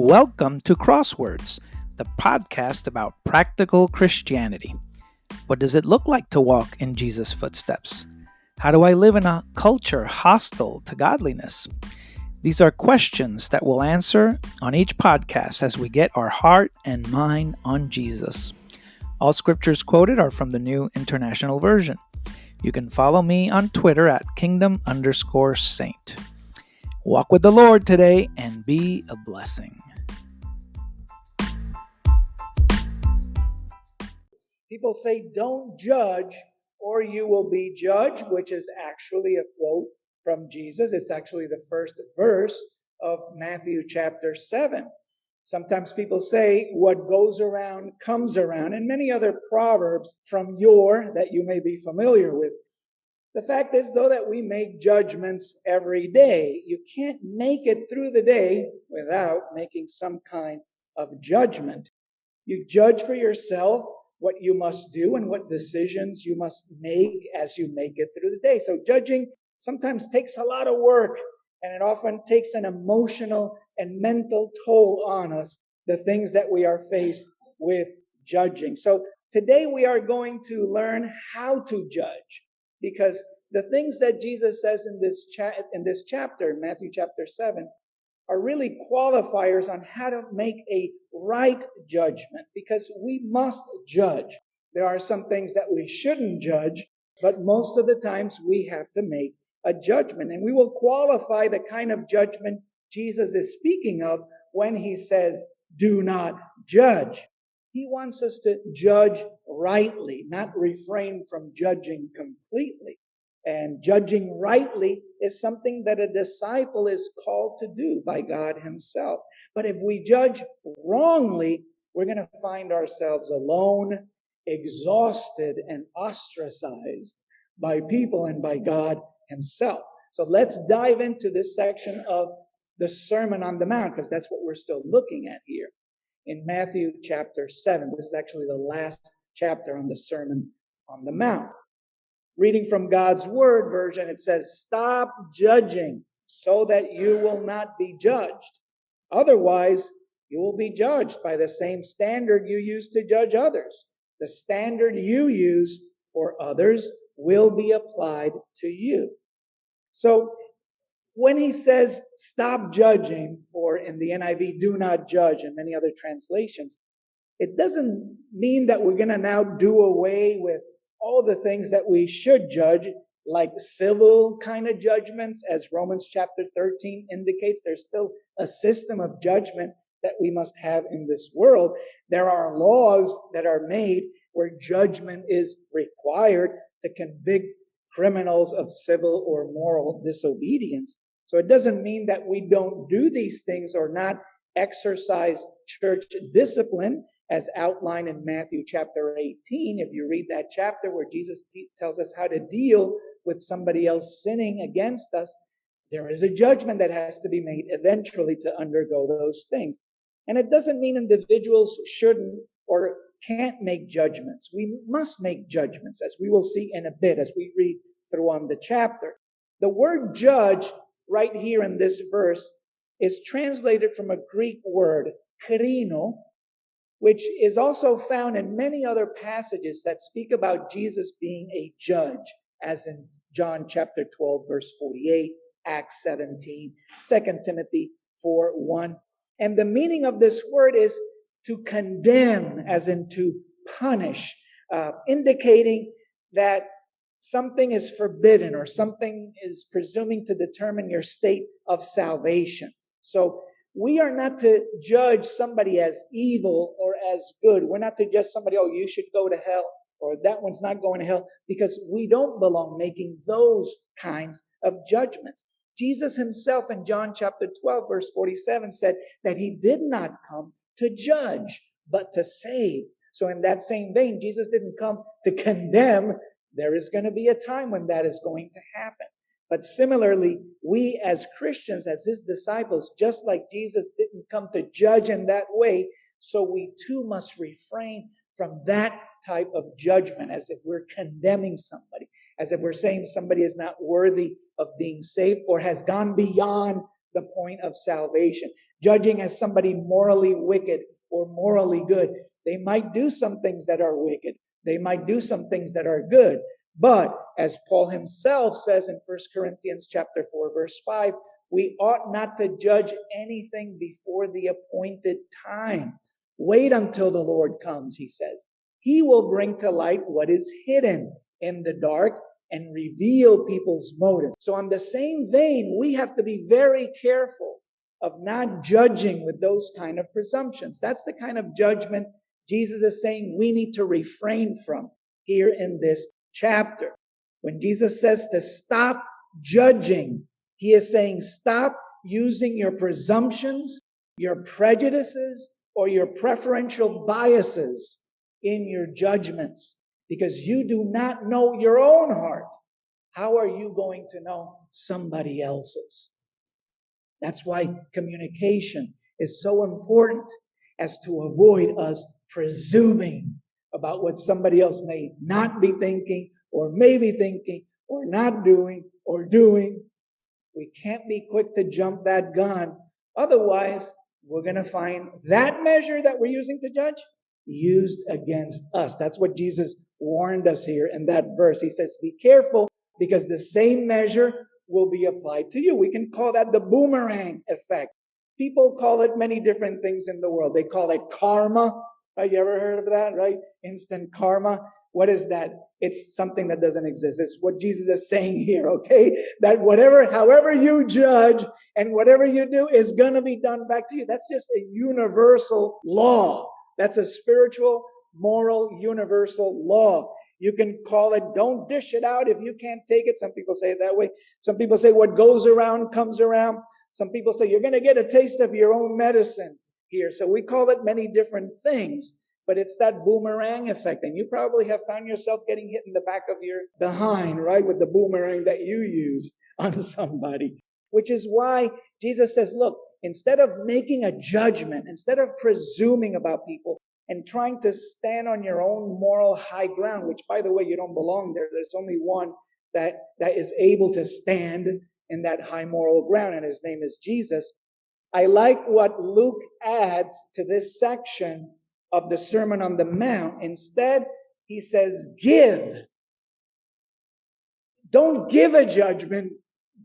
Welcome to Crosswords, the podcast about practical Christianity. What does it look like to walk in Jesus' footsteps? How do I live in a culture hostile to godliness? These are questions that we'll answer on each podcast as we get our heart and mind on Jesus. All scriptures quoted are from the New International Version. You can follow me on Twitter at kingdom_saint. Walk with the Lord today and be a blessing. People say, don't judge or you will be judged, which is actually a quote from Jesus. It's actually the first verse of Matthew chapter 7. Sometimes people say, what goes around comes around, and many other proverbs from yore that you may be familiar with. The fact is, though, that we make judgments every day. You can't make it through the day without making some kind of judgment. You judge for yourself what you must do and what decisions you must make as you make it through the day. So judging sometimes takes a lot of work, and it often takes an emotional and mental toll on us, the things that we are faced with judging. So today we are going to learn how to judge, because the things that Jesus says in this chapter, Matthew chapter 7, are really qualifiers on how to make a right judgment, because we must judge. There are some things that we shouldn't judge, but most of the times we have to make a judgment. And we will qualify the kind of judgment Jesus is speaking of when he says, do not judge. He wants us to judge rightly, not refrain from judging completely. And judging rightly is something that a disciple is called to do by God himself. But if we judge wrongly, we're going to find ourselves alone, exhausted, and ostracized by people and by God himself. So let's dive into this section of the Sermon on the Mount, because that's what we're still looking at here in Matthew chapter 7. This is actually the last chapter on the Sermon on the Mount. Reading from God's Word version, it says, stop judging so that you will not be judged. Otherwise, you will be judged by the same standard you use to judge others. The standard you use for others will be applied to you. So when he says stop judging, or in the NIV, do not judge, and many other translations, it doesn't mean that we're going to now do away with all the things that we should judge, like civil kind of judgments, as Romans chapter 13 indicates. There's still a system of judgment that we must have in this world. There are laws that are made where judgment is required to convict criminals of civil or moral disobedience. So it doesn't mean that we don't do these things or not exercise church discipline, as outlined in Matthew chapter 18. If you read that chapter where Jesus tells us how to deal with somebody else sinning against us, there is a judgment that has to be made eventually to undergo those things. And it doesn't mean individuals shouldn't or can't make judgments. We must make judgments, as we will see in a bit as we read through on the chapter. The word judge right here in this verse is translated from a Greek word, krino, which is also found in many other passages that speak about Jesus being a judge, as in John chapter 12, verse 48, Acts 17, 2 Timothy 4:1. And the meaning of this word is to condemn, as in to punish, indicating that something is forbidden or something is presuming to determine your state of salvation. So we are not to judge somebody as evil or as good. We're not to judge somebody, oh, you should go to hell, or that one's not going to hell, because we don't belong making those kinds of judgments. Jesus himself in John chapter 12, verse 47 said that he did not come to judge, but to save. So in that same vein, Jesus didn't come to condemn. There is going to be a time when that is going to happen. But similarly, we as Christians, as his disciples, just like Jesus didn't come to judge in that way, so we too must refrain from that type of judgment, as if we're condemning somebody, as if we're saying somebody is not worthy of being saved or has gone beyond the point of salvation. Judging as somebody morally wicked or morally good. They might do some things that are wicked. They might do some things that are good. But as Paul himself says in 1 Corinthians chapter 4, verse 5, we ought not to judge anything before the appointed time. Wait until the Lord comes, he says. He will bring to light what is hidden in the dark and reveal people's motives. So on the same vein, we have to be very careful of not judging with those kind of presumptions. That's the kind of judgment Jesus is saying we need to refrain from here in this chapter. When Jesus says to stop judging, he is saying stop using your presumptions, your prejudices, or your preferential biases in your judgments, because you do not know your own heart. How are you going to know somebody else's? That's why communication is so important, as to avoid us presuming about what somebody else may not be thinking, or may be thinking, or not doing, or doing. We can't be quick to jump that gun. Otherwise, we're going to find that measure that we're using to judge used against us. That's what Jesus warned us here in that verse. He says, be careful, because the same measure will be applied to you. We can call that the boomerang effect. People call it many different things in the world. They call it karma. Right? You ever heard of that, right? Instant karma. What is that? It's something that doesn't exist. It's what Jesus is saying here, okay? That however you judge and whatever you do is going to be done back to you. That's just a universal law. That's a spiritual, moral, universal law. You can call it, don't dish it out if you can't take it. Some people say it that way. Some people say what goes around comes around. Some people say you're going to get a taste of your own medicine here. So we call it many different things, but it's that boomerang effect. And you probably have found yourself getting hit in the back of your behind, right, with the boomerang that you used on somebody, which is why Jesus says, look, instead of making a judgment, instead of presuming about people and trying to stand on your own moral high ground, which, by the way, you don't belong there. There's only one that is able to stand in that high moral ground, and his name is Jesus. I like what Luke adds to this section of the Sermon on the Mount. Instead, he says, give. Don't give a judgment.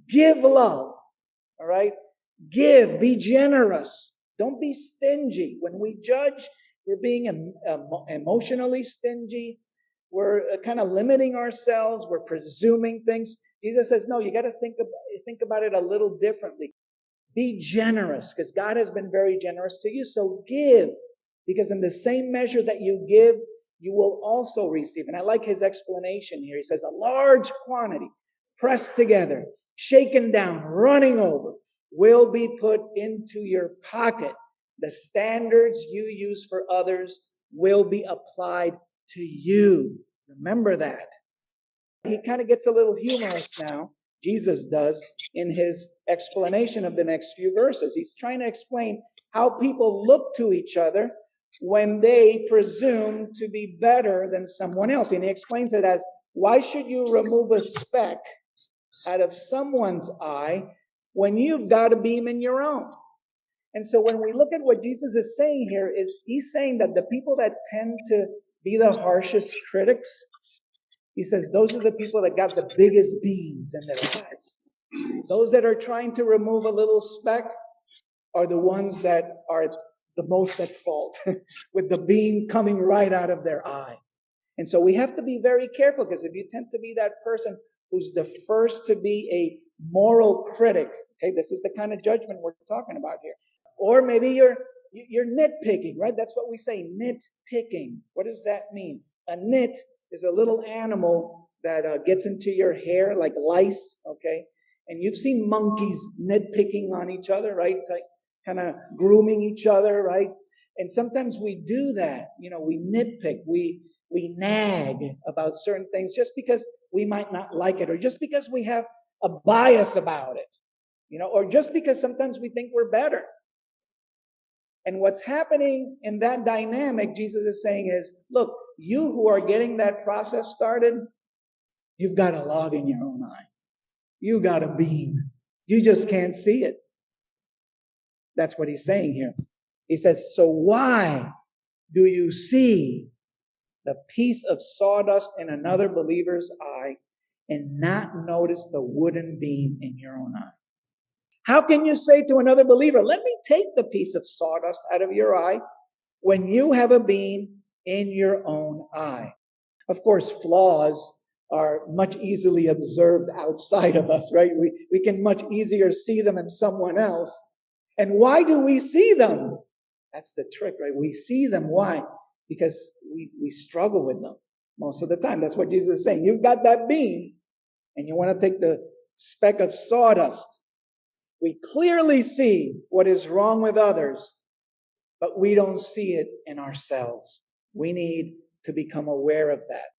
Give love. All right? Give. Be generous. Don't be stingy. When we judge, we're being emotionally stingy. We're kind of limiting ourselves. We're presuming things. Jesus says, no, you got to think about it a little differently. Be generous, because God has been very generous to you. So give, because in the same measure that you give, you will also receive. And I like his explanation here. He says, a large quantity, pressed together, shaken down, running over, will be put into your pocket. The standards you use for others will be applied to you. Remember that. He kind of gets a little humorous now. Jesus does in his explanation of the next few verses. He's trying to explain how people look to each other when they presume to be better than someone else. And he explains it as, why should you remove a speck out of someone's eye when you've got a beam in your own? And so when we look at what Jesus is saying here, is he's saying that the people that tend to be the harshest critics, he says, those are the people that got the biggest beams in their eyes. Those that are trying to remove a little speck are the ones that are the most at fault, with the beam coming right out of their eye. And so we have to be very careful, because if you tend to be that person who's the first to be a moral critic, okay, this is the kind of judgment we're talking about here. Or maybe you're nitpicking, right? That's what we say, nitpicking. What does that mean? A nit is a little animal that gets into your hair like lice, okay? And you've seen monkeys nitpicking on each other, right? Like kind of grooming each other, right? And sometimes we do that. You know, we nitpick, we nag about certain things just because we might not like it, or just because we have a bias about it, you know, or just because sometimes we think we're better. And what's happening in that dynamic, Jesus is saying is, look, you who are getting that process started, you've got a log in your own eye. You got a beam. You just can't see it. That's what he's saying here. He says, so why do you see the piece of sawdust in another believer's eye and not notice the wooden beam in your own eye? How can you say to another believer, let me take the piece of sawdust out of your eye when you have a beam in your own eye? Of course, flaws are much easily observed outside of us, right? We can much easier see them in someone else. And why do we see them? That's the trick, right? We see them. Why? Because we struggle with them most of the time. That's what Jesus is saying. You've got that beam, and you want to take the speck of sawdust. We clearly see what is wrong with others, but we don't see it in ourselves. We need to become aware of that.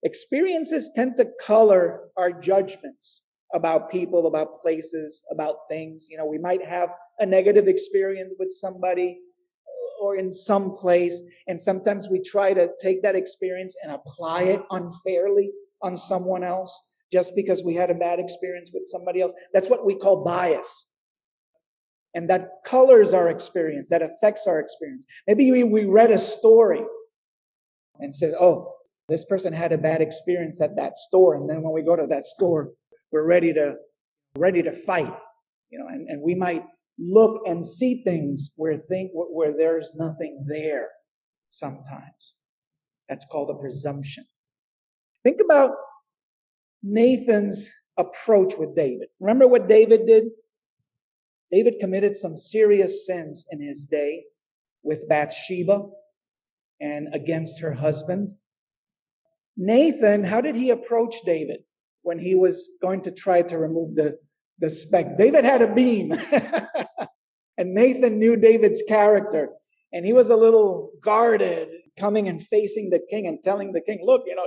Experiences tend to color our judgments about people, about places, about things. You know, we might have a negative experience with somebody or in some place, and sometimes we try to take that experience and apply it unfairly on someone else just because we had a bad experience with somebody else. That's what we call bias. And that colors our experience, that affects our experience. Maybe we read a story and said, oh, this person had a bad experience at that store. And then when we go to that store, we're ready to fight, you know, and we might look and see things where there's nothing there sometimes. That's called a presumption. Think about Nathan's approach with David. Remember what David did? David committed some serious sins in his day with Bathsheba and against her husband. Nathan, how did he approach David when he was going to try to remove the speck? David had a beam. And Nathan knew David's character. And he was a little guarded, coming and facing the king and telling the king, look, you know,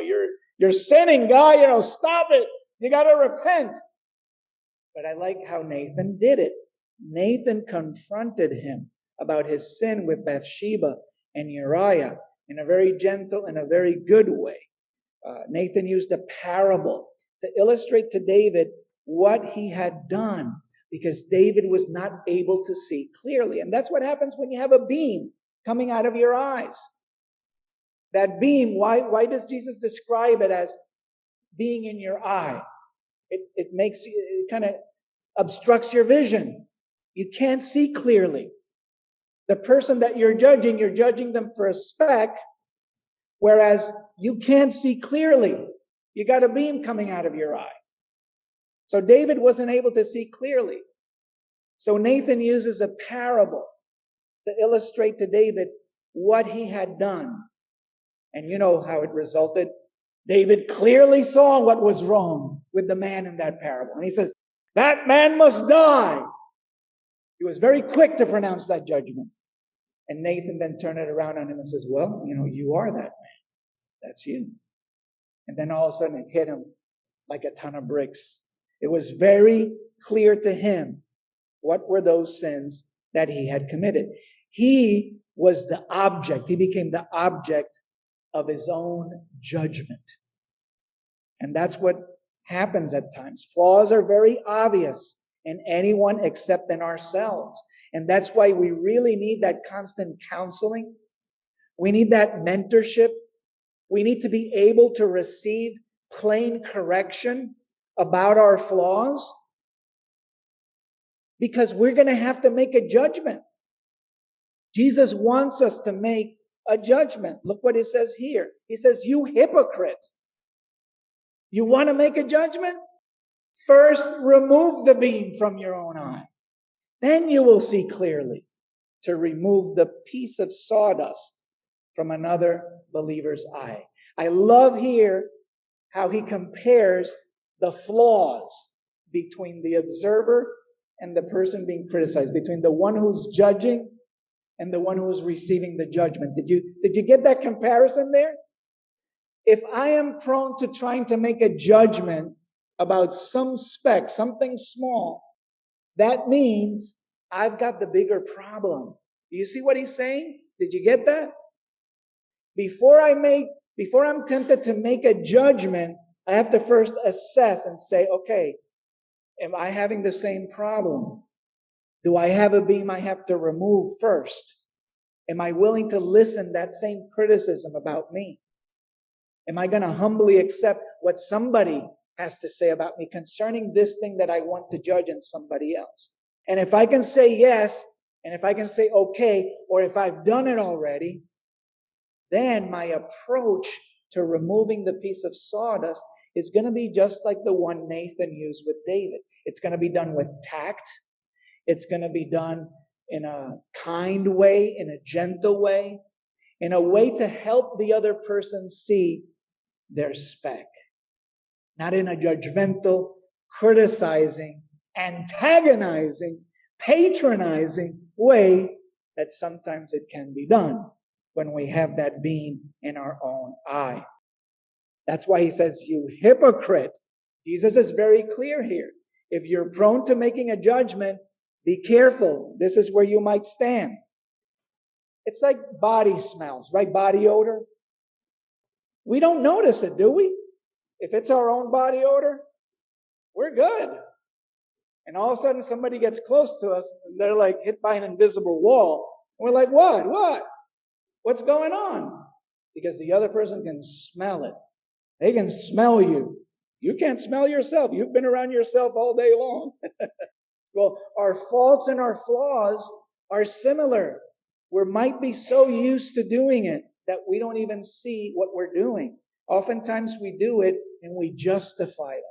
you're sinning, guy, you know, stop it. You got to repent. But I like how Nathan did it. Nathan confronted him about his sin with Bathsheba and Uriah in a very gentle and a very good way. Nathan used a parable to illustrate to David what he had done because David was not able to see clearly. And that's what happens when you have a beam coming out of your eyes. That beam, why does Jesus describe it as being in your eye? It kind of obstructs your vision. You can't see clearly. The person that you're judging them for a speck, whereas you can't see clearly. You got a beam coming out of your eye. So David wasn't able to see clearly. So Nathan uses a parable to illustrate to David what he had done. And you know how it resulted. David clearly saw what was wrong with the man in that parable. And he says, that man must die. He was very quick to pronounce that judgment. And Nathan then turned it around on him and says, well, you know, you are that man. That's you. And then all of a sudden it hit him like a ton of bricks. It was very clear to him what were those sins that he had committed. He was the object. He became the object of his own judgment. And that's what happens at times. Flaws are very obvious in anyone except in ourselves. And that's why we really need that constant counseling. We need that mentorship. We need to be able to receive plain correction about our flaws because we're going to have to make a judgment. Jesus wants us to make a judgment. Look what it says here. He says, you hypocrite. You want to make a judgment? First, remove the beam from your own eye. Then you will see clearly to remove the piece of sawdust from another believer's eye. I love here how he compares the flaws between the observer and the person being criticized, between the one who's judging and the one who's receiving the judgment. Did you get that comparison there? If I am prone to trying to make a judgment about some speck, something small, that means I've got the bigger problem. Do you see what he's saying? Did you get that? Before I'm tempted to make a judgment, I have to first assess and say, okay, am I having the same problem? Do I have a beam I have to remove first? Am I willing to listen that same criticism about me? Am I going to humbly accept what somebody has to say about me concerning this thing that I want to judge in somebody else? And if I can say yes, and if I can say okay, or if I've done it already, then my approach to removing the piece of sawdust is going to be just like the one Nathan used with David. It's going to be done with tact. It's going to be done in a kind way, in a gentle way, in a way to help the other person see their speck. Not in a judgmental, criticizing, antagonizing, patronizing way that sometimes it can be done when we have that beam in our own eye. That's why he says, you hypocrite. Jesus is very clear here. If you're prone to making a judgment, be careful. This is where you might stand. It's like body smells, right? Body odor. We don't notice it, do we? If it's our own body odor, we're good. And all of a sudden somebody gets close to us and they're like hit by an invisible wall. And we're like, what? What's going on? Because the other person can smell it. They can smell you. You can't smell yourself. You've been around yourself all day long. Well, our faults and our flaws are similar. We might be so used to doing it that we don't even see what we're doing. Oftentimes we do it and we justify it.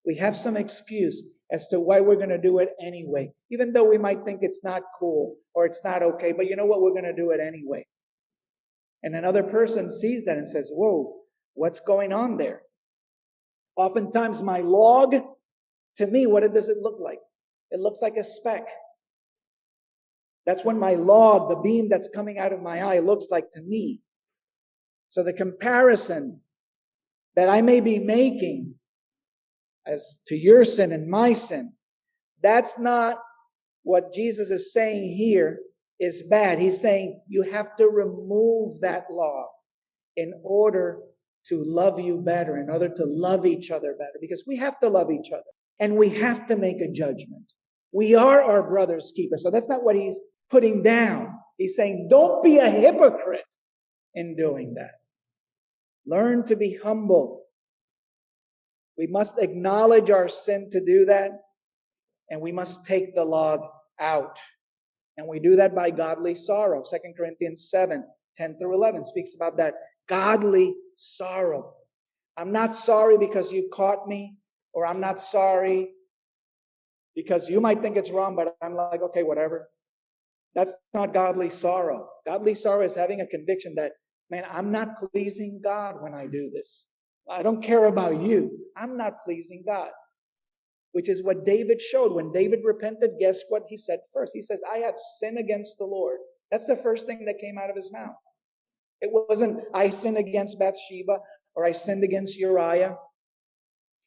We have some excuse as to why we're going to do it anyway, even though we might think it's not cool or it's not okay, but you know what? We're going to do it anyway. And another person sees that and says, whoa, what's going on there? Oftentimes my log, to me, what does it look like? It looks like a speck. That's when my log, the beam that's coming out of my eye, looks like to me. So the comparison that I may be making as to your sin and my sin, that's not what Jesus is saying here is bad. He's saying you have to remove that log in order to love you better, in order to love each other better, because we have to love each other and we have to make a judgment. We are our brother's keeper. So that's not what he's putting down. He's saying, don't be a hypocrite in doing that. Learn to be humble. We must acknowledge our sin to do that, and we must take the log out. And we do that by godly sorrow. 2 Corinthians 7, 10 through 11 speaks about that godly sorrow. I'm not sorry because you caught me, or I'm not sorry because you might think it's wrong, but I'm like, okay, whatever. That's not godly sorrow. Godly sorrow is having a conviction that, man, I'm not pleasing God when I do this. I don't care about you. I'm not pleasing God. Which is what David showed. When David repented, guess what he said first? He says, I have sinned against the Lord. That's the first thing that came out of his mouth. It wasn't, I sinned against Bathsheba or I sinned against Uriah.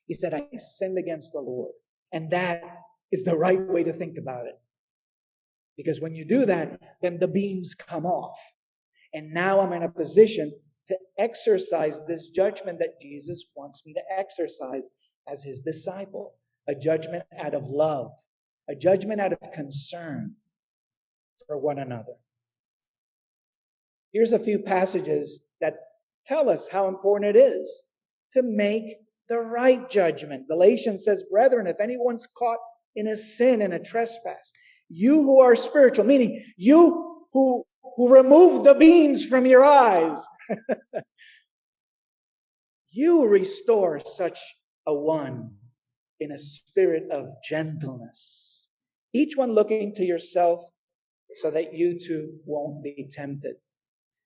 He said, I sinned against the Lord. And that is the right way to think about it. Because when you do that, then the beams come off. And now I'm in a position to exercise this judgment that Jesus wants me to exercise as his disciple. A judgment out of love. A judgment out of concern for one another. Here's a few passages that tell us how important it is to make the right judgment. Galatians says, brethren, if anyone's caught in a sin, in a trespass, you who are spiritual, meaning you who remove the beams from your eyes, you restore such a one in a spirit of gentleness. Each one looking to yourself so that you too won't be tempted.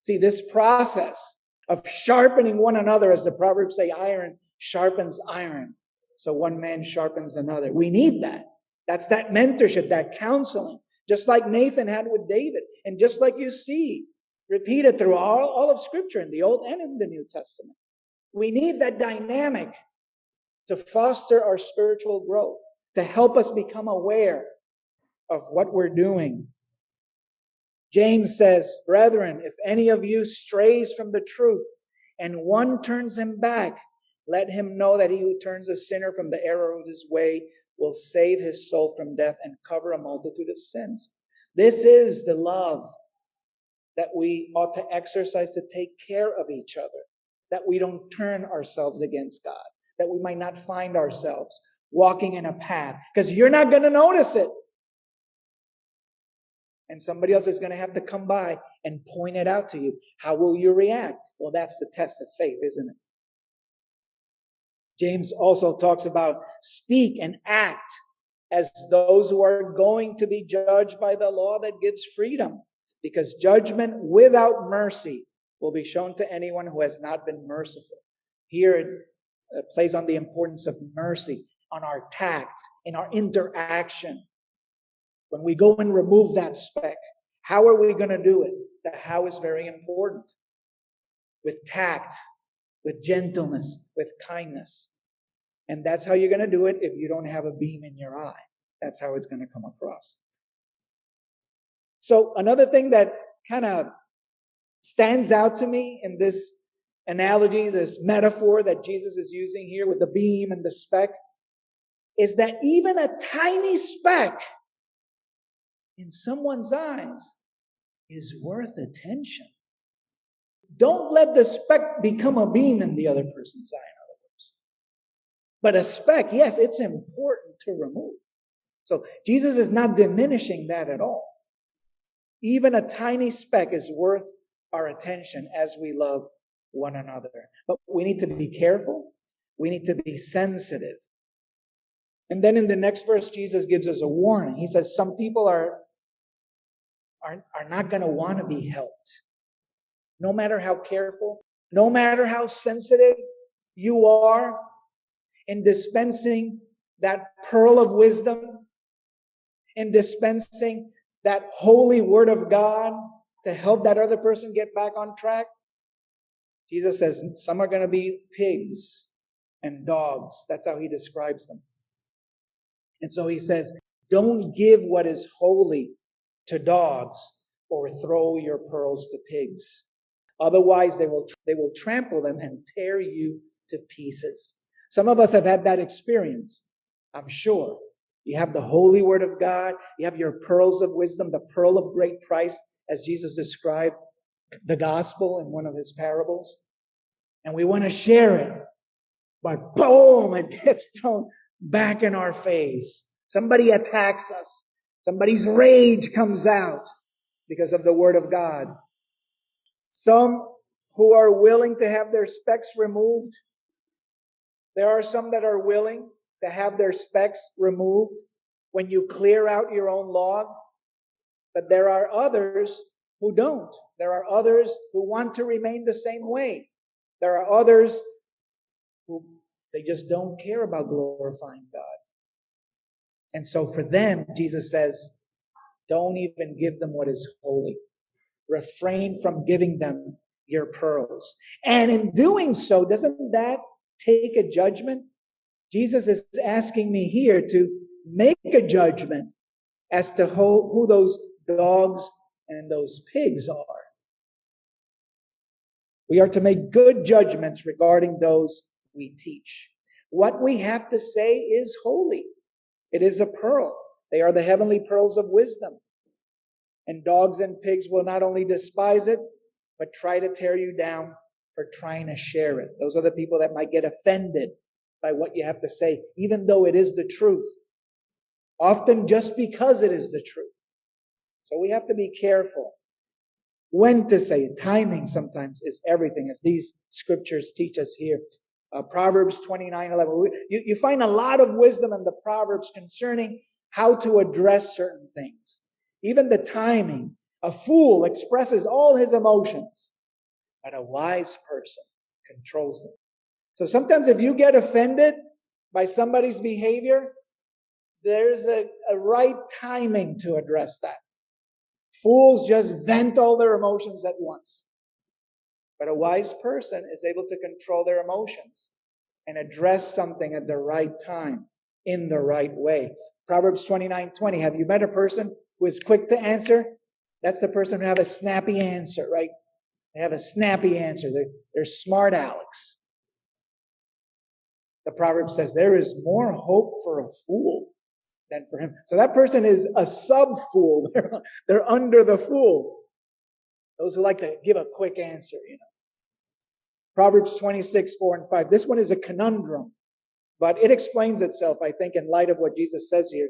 See, this process of sharpening one another, as the Proverbs say, iron sharpens iron. So one man sharpens another. We need that. That's that mentorship, that counseling, just like Nathan had with David. And just like you see repeated through all of Scripture in the Old and in the New Testament. We need that dynamic to foster our spiritual growth, to help us become aware of what we're doing. James says, brethren, if any of you strays from the truth and one turns him back, let him know that he who turns a sinner from the error of his way will save his soul from death and cover a multitude of sins. This is the love that we ought to exercise to take care of each other, that we don't turn ourselves against God, that we might not find ourselves walking in a path, because you're not going to notice it. And somebody else is going to have to come by and point it out to you. How will you react? Well, that's the test of faith, isn't it? James also talks about speak and act as those who are going to be judged by the law that gives freedom, because judgment without mercy will be shown to anyone who has not been merciful. Here it plays on the importance of mercy, on our tact, in our interaction. When we go and remove that speck, how are we going to do it? The how is very important. With tact, with gentleness, with kindness. And that's how you're going to do it if you don't have a beam in your eye. That's how it's going to come across. So another thing that kind of stands out to me in this analogy, this metaphor that Jesus is using here with the beam and the speck, is that even a tiny speck in someone's eyes is worth attention. Don't let the speck become a beam in the other person's eye, in other words. But a speck, yes, it's important to remove. So Jesus is not diminishing that at all. Even a tiny speck is worth our attention as we love one another. But we need to be careful. We need to be sensitive. And then in the next verse, Jesus gives us a warning. He says some people are not going to want to be helped. No matter how careful, no matter how sensitive you are in dispensing that pearl of wisdom, in dispensing that holy word of God to help that other person get back on track. Jesus says some are going to be pigs and dogs. That's how he describes them. And so he says, don't give what is holy to dogs or throw your pearls to pigs. Otherwise, they will trample them and tear you to pieces. Some of us have had that experience, I'm sure. You have the holy word of God. You have your pearls of wisdom, the pearl of great price, as Jesus described the gospel in one of his parables. And we want to share it. But boom, it gets thrown back in our face. Somebody attacks us. Somebody's rage comes out because of the word of God. Some who are willing to have their specks removed. There are some that are willing to have their specks removed when you clear out your own log. But there are others who don't. There are others who want to remain the same way. There are others who they just don't care about glorifying God. And so for them, Jesus says, don't even give them what is holy. Refrain from giving them your pearls. And in doing so, doesn't that take a judgment? Jesus is asking me here to make a judgment as to who those dogs and those pigs are. We are to make good judgments regarding those we teach. What we have to say is holy. It is a pearl. They are the heavenly pearls of wisdom. And dogs and pigs will not only despise it, but try to tear you down for trying to share it. Those are the people that might get offended by what you have to say, even though it is the truth. Often just because it is the truth. So we have to be careful when to say it. Timing sometimes is everything, as these scriptures teach us here. Proverbs 29:11. You find a lot of wisdom in the Proverbs concerning how to address certain things. Even the timing. A fool expresses all his emotions, but a wise person controls them. So sometimes if you get offended by somebody's behavior, there's a right timing to address that. Fools just vent all their emotions at once. But a wise person is able to control their emotions and address something at the right time, in the right way. Proverbs 29:20. Have you met a person who is quick to answer? That's the person who have a snappy answer, right? They have a snappy answer. They're smart Alex. The proverb says there is more hope for a fool than for him. So that person is a sub-fool. They're under the fool. Those who like to give a quick answer, Proverbs 26, 4 and 5. This one is a conundrum, but it explains itself, I think, in light of what Jesus says here.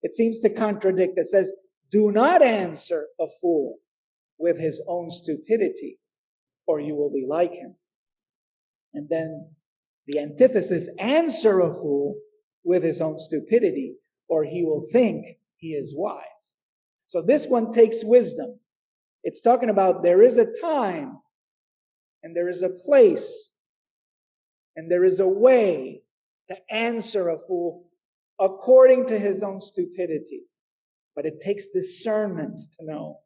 It seems to contradict. It says, do not answer a fool with his own stupidity, or you will be like him. And then the antithesis, answer a fool with his own stupidity, or he will think he is wise. So this one takes wisdom. It's talking about there is a time, and there is a place, and there is a way to answer a fool according to his own stupidity. But it takes discernment to know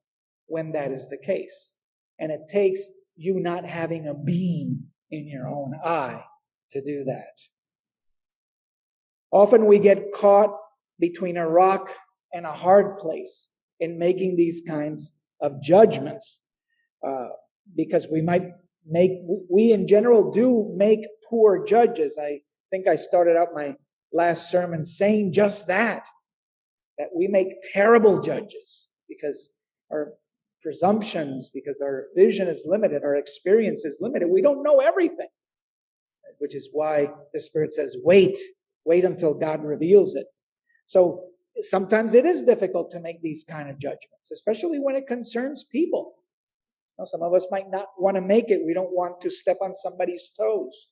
when that is the case. And it takes you not having a beam in your own eye to do that. Often we get caught between a rock and a hard place in making these kinds of judgments, because we in general do make poor judges. I think I started out my last sermon saying just that we make terrible judges because our presumptions, because our vision is limited, our experience is limited. We don't know everything, which is why the Spirit says, wait until God reveals it. So sometimes it is difficult to make these kind of judgments, especially when it concerns people. Now, some of us might not want to make it. We don't want to step on somebody's toes.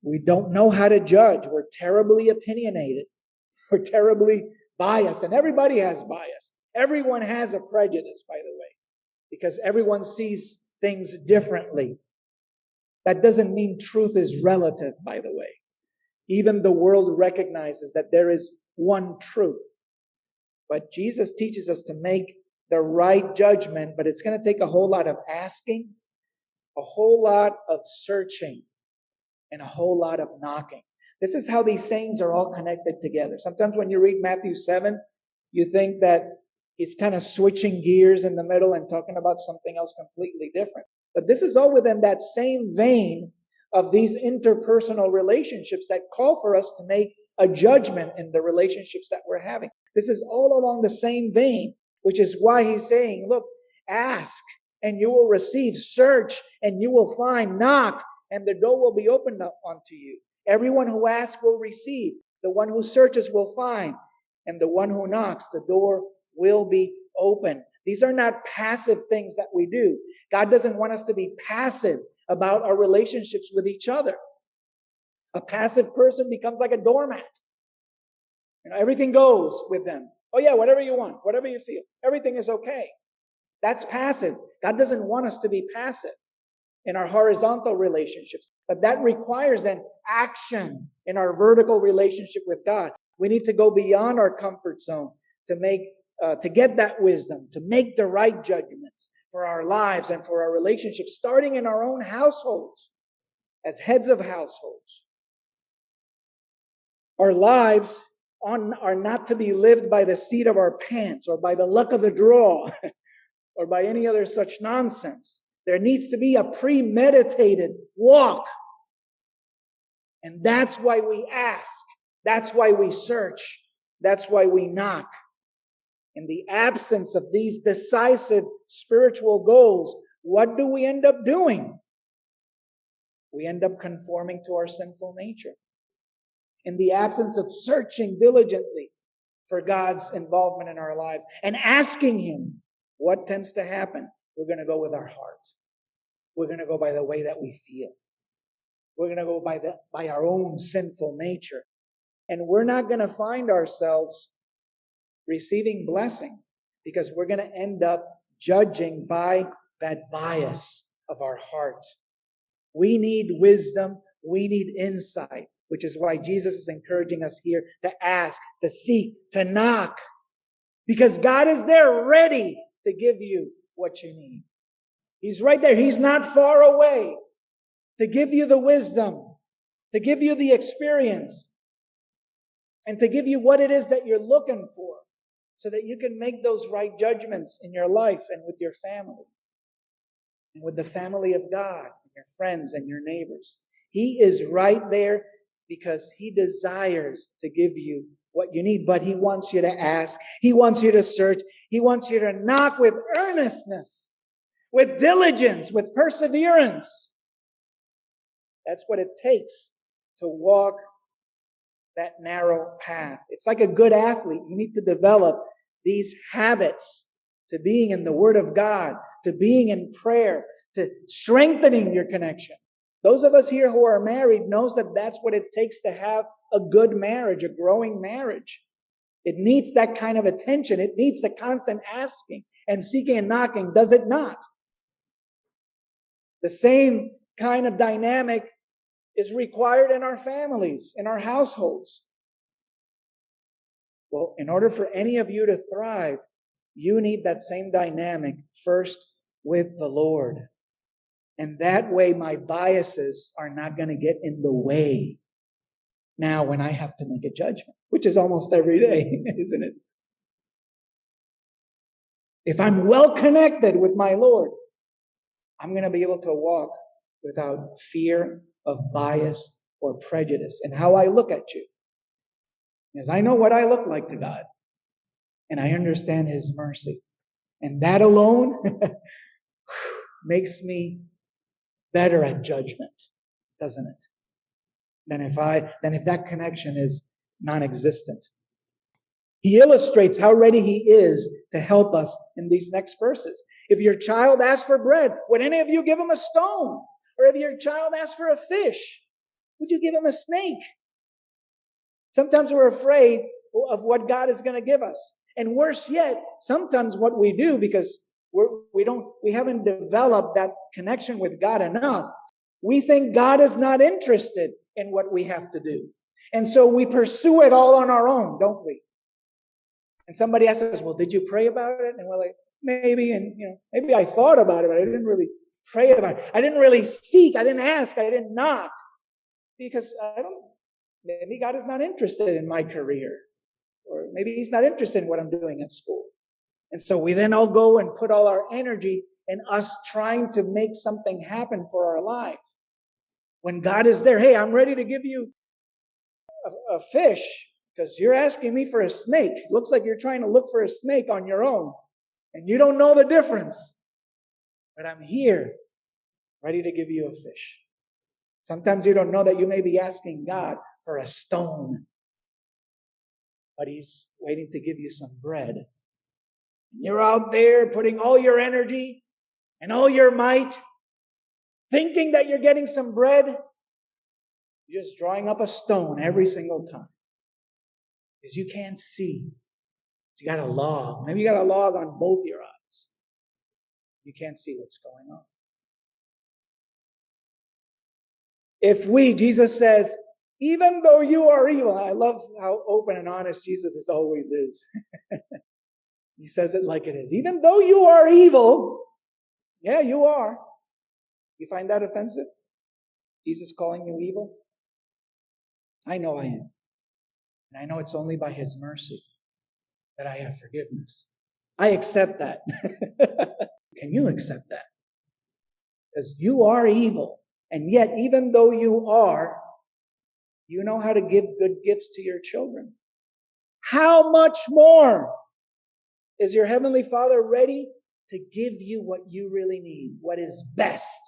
We don't know how to judge. We're terribly opinionated. We're terribly biased, and everybody has bias. Everyone has a prejudice, by the way, because everyone sees things differently. That doesn't mean truth is relative, by the way. Even the world recognizes that there is one truth. But Jesus teaches us to make the right judgment, but it's going to take a whole lot of asking, a whole lot of searching, and a whole lot of knocking. This is how these sayings are all connected together. Sometimes when you read Matthew 7, you think that he's kind of switching gears in the middle and talking about something else completely different. But this is all within that same vein of these interpersonal relationships that call for us to make a judgment in the relationships that we're having. This is all along the same vein, which is why he's saying, look, ask and you will receive, search and you will find, knock and the door will be opened up unto you. Everyone who asks will receive. The one who searches will find. And the one who knocks, the door will be open. These are not passive things that we do. God doesn't want us to be passive about our relationships with each other. A passive person becomes like a doormat. Everything goes with them. Oh yeah, whatever you want, whatever you feel. Everything is okay. That's passive. God doesn't want us to be passive in our horizontal relationships. But that requires an action in our vertical relationship with God. We need to go beyond our comfort zone to get that wisdom, to make the right judgments for our lives and for our relationships, starting in our own households, as heads of households. Our lives are not to be lived by the seat of our pants or by the luck of the draw or by any other such nonsense. There needs to be a premeditated walk. And that's why we ask. That's why we search. That's why we knock. In the absence of these decisive spiritual goals, what do we end up doing? We end up conforming to our sinful nature. In the absence of searching diligently for God's involvement in our lives and asking Him, what tends to happen? We're going to go with our hearts. We're going to go by the way that we feel. We're going to go by our own sinful nature. And we're not going to find ourselves receiving blessing because we're going to end up judging by that bias of our heart. We need wisdom. We need insight, which is why Jesus is encouraging us here to ask, to seek, to knock, because God is there ready to give you what you need. He's right there. He's not far away to give you the wisdom, to give you the experience, and to give you what it is that you're looking for so that you can make those right judgments in your life and with your family and with the family of God, and your friends and your neighbors. He is right there because He desires to give you what you need, but He wants you to ask. He wants you to search. He wants you to knock with earnestness, with diligence, with perseverance. That's what it takes to walk that narrow path. It's like a good athlete. You need to develop these habits to being in the Word of God, to being in prayer, to strengthening your connection. Those of us here who are married knows that that's what it takes to have a good marriage, a growing marriage. It needs that kind of attention. It needs the constant asking and seeking and knocking, does it not? The same kind of dynamic is required in our families, in our households. Well, in order for any of you to thrive, you need that same dynamic first with the Lord. And that way my biases are not going to get in the way. Now, when I have to make a judgment, which is almost every day, isn't it? If I'm well connected with my Lord, I'm going to be able to walk without fear of bias or prejudice in how I look at you. Because I know what I look like to God, and I understand His mercy. And that alone makes me better at judgment, doesn't it? Than if that connection is non-existent. He illustrates how ready He is to help us in these next verses. If your child asks for bread, would any of you give him a stone? Or if your child asks for a fish, would you give him a snake? Sometimes we're afraid of what God is going to give us. And worse yet, sometimes what we do, because we haven't developed that connection with God enough, we think God is not interested in what we have to do. And so we pursue it all on our own, don't we? And somebody asks us, well, did you pray about it? And we're like, maybe. And, maybe I thought about it, but I didn't really pray about it. I didn't really seek. I didn't ask. I didn't knock. Because maybe God is not interested in my career. Or maybe He's not interested in what I'm doing at school. And so we then all go and put all our energy in us trying to make something happen for our life. When God is there, hey, I'm ready to give you a fish because you're asking me for a snake. It looks like you're trying to look for a snake on your own. And you don't know the difference. But I'm here, ready to give you a fish. Sometimes you don't know that you may be asking God for a stone. But He's waiting to give you some bread. You're out there putting all your energy and all your might, thinking that you're getting some bread. You're just drawing up a stone every single time. Because you can't see. So you got a log. Maybe you got a log on both your eyes. You can't see what's going on. Jesus says, even though you are evil, I love how open and honest Jesus always is. He says it like it is. Even though you are evil, yeah, you are. You find that offensive? Jesus calling you evil? I know I am. And I know it's only by His mercy that I have forgiveness. I accept that. Can you accept that? Because you are evil. And yet, even though you are, you know how to give good gifts to your children. How much more is your Heavenly Father ready to give you what you really need, what is best,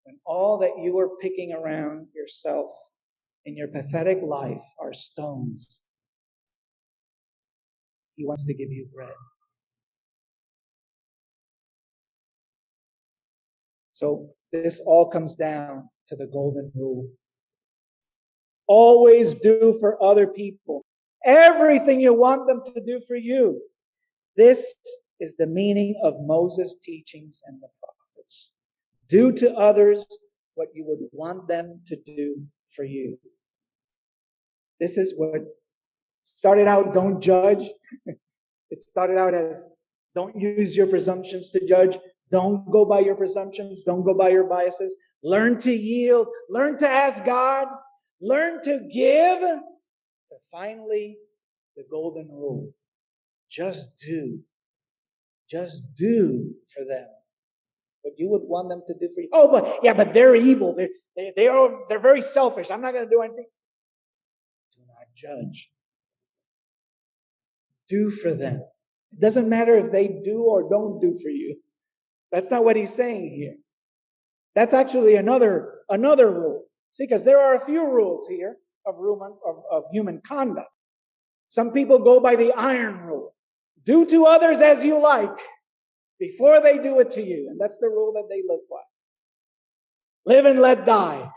when all that you are picking around yourself in your pathetic life are stones? He wants to give you bread. So this all comes down to the golden rule. Always do for other people everything you want them to do for you. This is the meaning of Moses' teachings and the prophets. Do to others what you would want them to do for you. This is what started out, don't judge. It started out as, don't use your presumptions to judge. Don't go by your presumptions. Don't go by your biases. Learn to yield. Learn to ask God. Learn to give. To finally, the golden rule. Just do for them what you would want them to do for you. Oh, but they're evil. They're very selfish. I'm not going to do anything. Do not judge. Do for them. It doesn't matter if they do or don't do for you. That's not what he's saying here. That's actually another rule. See, because there are a few rules here of human conduct. Some people go by the iron rule. Do to others as you like before they do it to you. And that's the rule that they live by. Live and let die.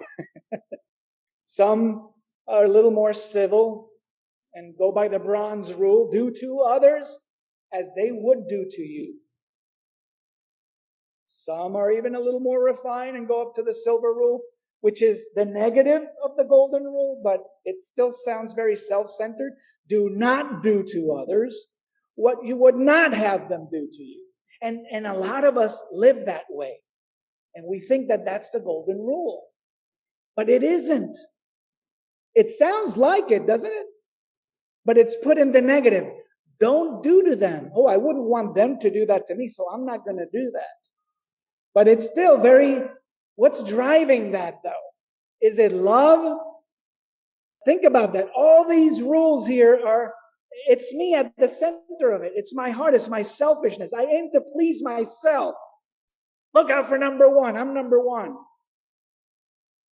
Some are a little more civil and go by the bronze rule. Do to others as they would do to you. Some are even a little more refined and go up to the silver rule, which is the negative of the golden rule, but it still sounds very self-centered. Do not do to others what you would not have them do to you. And a lot of us live that way. And we think that that's the golden rule. But it isn't. It sounds like it, doesn't it? But it's put in the negative. Don't do to them. Oh, I wouldn't want them to do that to me, so I'm not going to do that. But it's still what's driving that though? Is it love? Think about that. All these rules here it's me at the center of it. It's my heart. It's my selfishness. I aim to please myself. Look out for number one. I'm number one.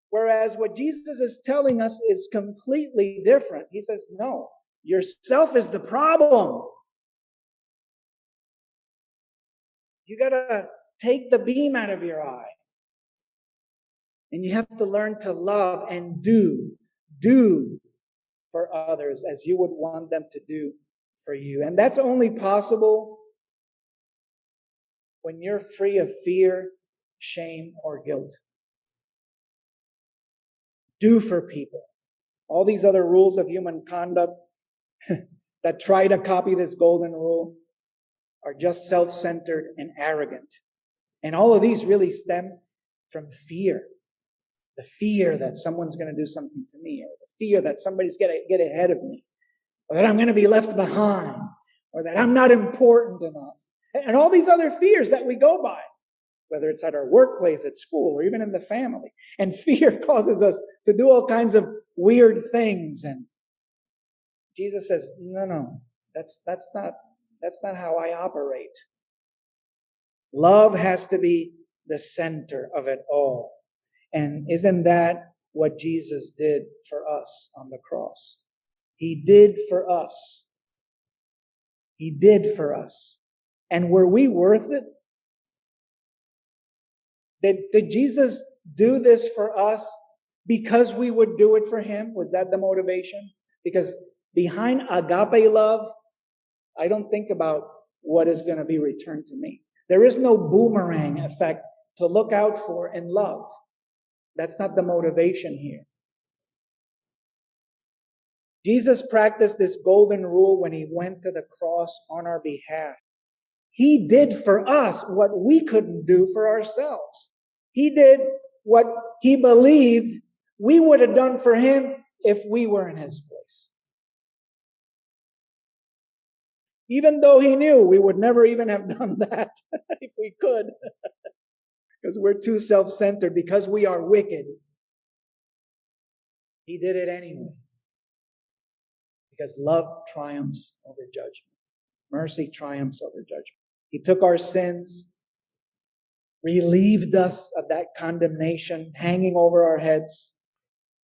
Whereas what Jesus is telling us is completely different. He says, no, yourself is the problem. You got to take the beam out of your eye. And you have to learn to love and do for others as you would want them to do for you. And that's only possible when you're free of fear, shame, or guilt. Do for people. All these other rules of human conduct that try to copy this golden rule are just self-centered and arrogant. And all of these really stem from fear. The fear that someone's going to do something to me, or the fear that somebody's going to get ahead of me, or that I'm going to be left behind, or that I'm not important enough. And all these other fears that we go by, whether it's at our workplace, at school, or even in the family. And fear causes us to do all kinds of weird things. And Jesus says, no, that's not how I operate. Love has to be the center of it all. And isn't that what Jesus did for us on the cross? He did for us. He did for us. And were we worth it? Did Jesus do this for us because we would do it for him? Was that the motivation? Because behind agape love, I don't think about what is going to be returned to me. There is no boomerang effect to look out for in love. That's not the motivation here. Jesus practiced this golden rule when he went to the cross on our behalf. He did for us what we couldn't do for ourselves. He did what he believed we would have done for him if we were in his place. Even though he knew we would never even have done that if we could. Because we're too self-centered, because we are wicked. He did it anyway. Because love triumphs over judgment. Mercy triumphs over judgment. He took our sins, relieved us of that condemnation hanging over our heads,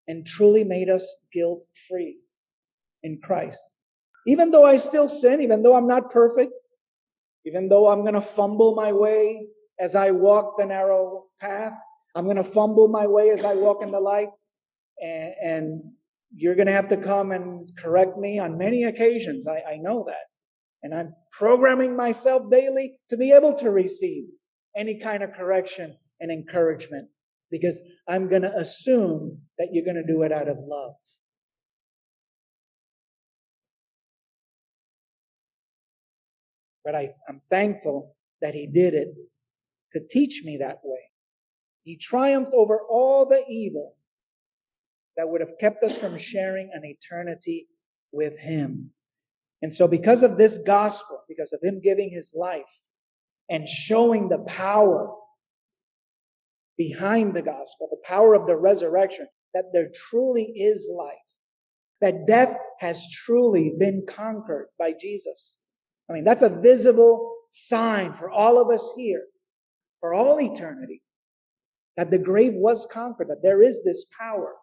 and truly made us guilt-free in Christ. Even though I still sin, even though I'm not perfect, even though I'm going to fumble my way as I walk the narrow path, I'm going to fumble my way as I walk in the light, and you're going to have to come and correct me on many occasions. I know that. And I'm programming myself daily to be able to receive any kind of correction and encouragement, because I'm going to assume that you're going to do it out of love. But I'm thankful that he did it to teach me that way. He triumphed over all the evil that would have kept us from sharing an eternity with him. And so because of this gospel, because of him giving his life and showing the power behind the gospel, the power of the resurrection, that there truly is life, that death has truly been conquered by Jesus. I mean, that's a visible sign for all of us here, for all eternity, that the grave was conquered, that there is this power.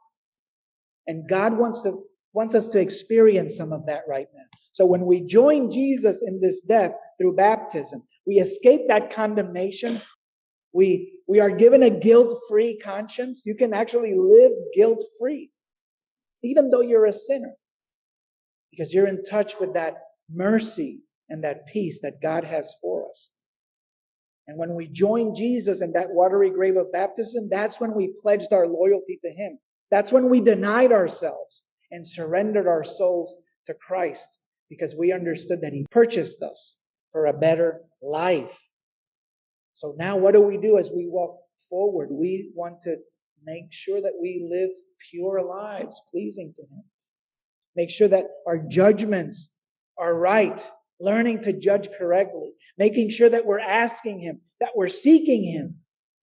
And God wants us to experience some of that right now. So when we join Jesus in this death through baptism, we escape that condemnation. We are given a guilt-free conscience. You can actually live guilt-free, even though you're a sinner, because you're in touch with that mercy and that peace that God has for us. And when we join Jesus in that watery grave of baptism, that's when we pledged our loyalty to Him. That's when we denied ourselves and surrendered our souls to Christ, because we understood that He purchased us for a better life. So now what do we do as we walk forward? We want to make sure that we live pure lives pleasing to Him. Make sure that our judgments are right, learning to judge correctly, making sure that we're asking Him, that we're seeking Him,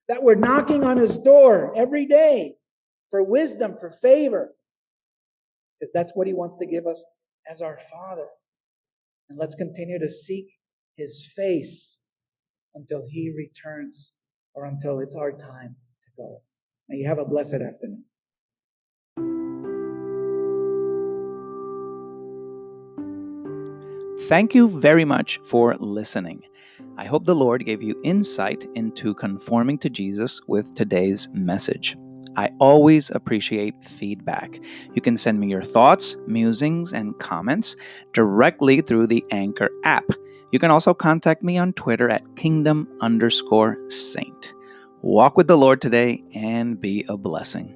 that we're knocking on His door every day for wisdom, for favor, because that's what He wants to give us as our Father. And let's continue to seek His face until He returns, or until it's our time to go. May you have a blessed afternoon. Thank you very much for listening. I hope the Lord gave you insight into conforming to Jesus with today's message. I always appreciate feedback. You can send me your thoughts, musings, and comments directly through the Anchor app. You can also contact me on Twitter at kingdom_saint. Walk with the Lord today and be a blessing.